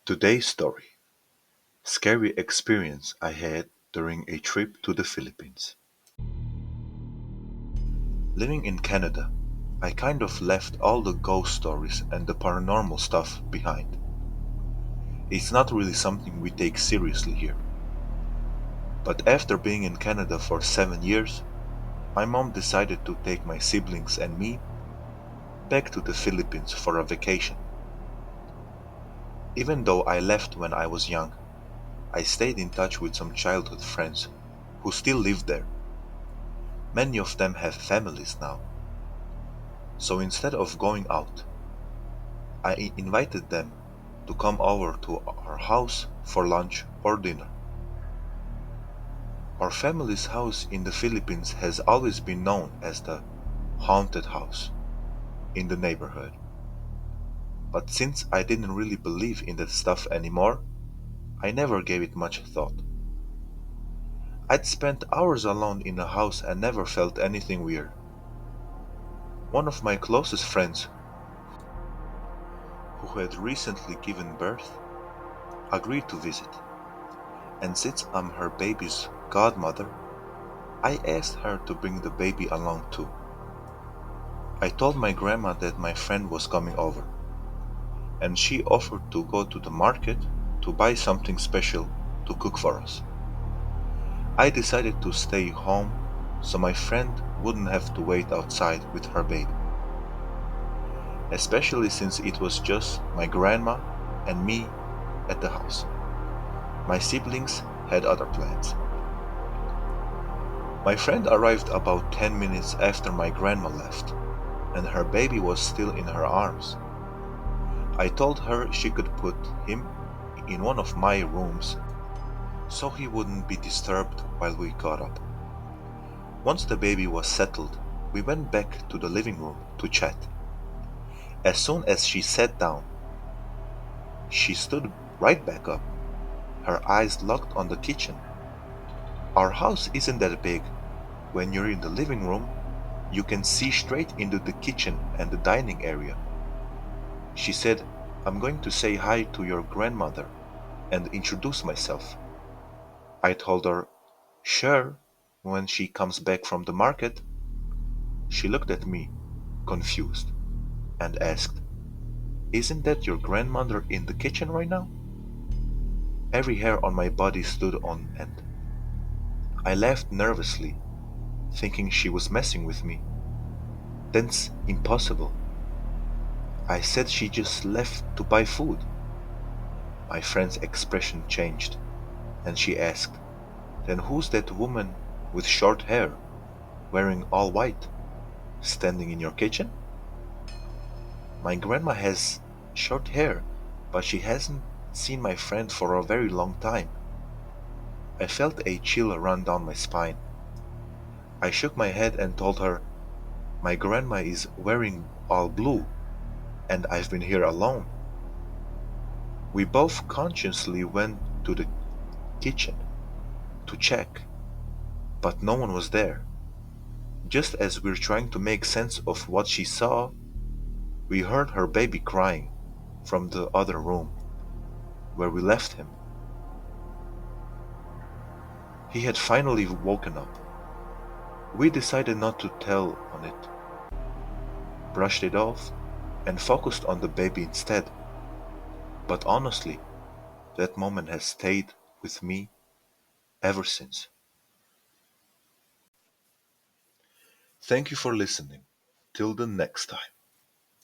Today's story: scary experience I had during a trip to the Philippines. Living in Canada, I kind of left all the ghost stories and the paranormal stuff behind. It's not really something we take seriously here. But after being in Canada for 7 years, my mom decided to take my siblings and me back to the Philippines for a vacation. Even though I left when I was young, I stayed in touch with some childhood friends who still live there. Many of them have families now. So instead of going out, I invited them to come over to our house for lunch or dinner. Our family's house in the Philippines has always been known as the haunted house in the neighborhood. But since I didn't really believe in that stuff anymore, I never gave it much thought. I'd spent hours alone in the house and never felt anything weird. One of my closest friends, who had recently given birth, agreed to visit. And since I'm her baby's godmother, I asked her to bring the baby along too. I told my grandma that my friend was coming over, and she offered to go to the market to buy something special to cook for us. I decided to stay home so my friend wouldn't have to wait outside with her baby, especially since it was just my grandma and me at the house. My siblings had other plans. My friend arrived about 10 minutes after my grandma left, and her baby was still in her arms. I told her she could put him in one of my rooms so he wouldn't be disturbed while we got up. Once the baby was settled, we went back to the living room to chat. As soon as she sat down, she stood right back up, her eyes locked on the kitchen. Our house isn't that big. When you're in the living room, you can see straight into the kitchen and the dining area. She said, "I'm going to say hi to your grandmother and introduce myself." I told her, "Sure, when she comes back from the market." She looked at me, confused, and asked, "Isn't that your grandmother in the kitchen right now?" Every hair on my body stood on end. I laughed nervously, thinking she was messing with me. "That's impossible." I said she just left to buy food. My friend's expression changed, and she asked, "Then who's that woman with short hair, wearing all white, standing in your kitchen?" My grandma has short hair, but she hasn't seen my friend for a very long time. I felt a chill run down my spine. I shook my head and told her, "My grandma is wearing all blue, and I've been here alone." We both consciously went to the kitchen to check, but no one was there. Just as we were trying to make sense of what she saw, we heard her baby crying from the other room where we left him. He had finally woken up. We decided not to tell on it, brushed it off, and focused on the baby instead. But honestly, that moment has stayed with me ever since. Thank you for listening. Till the next time.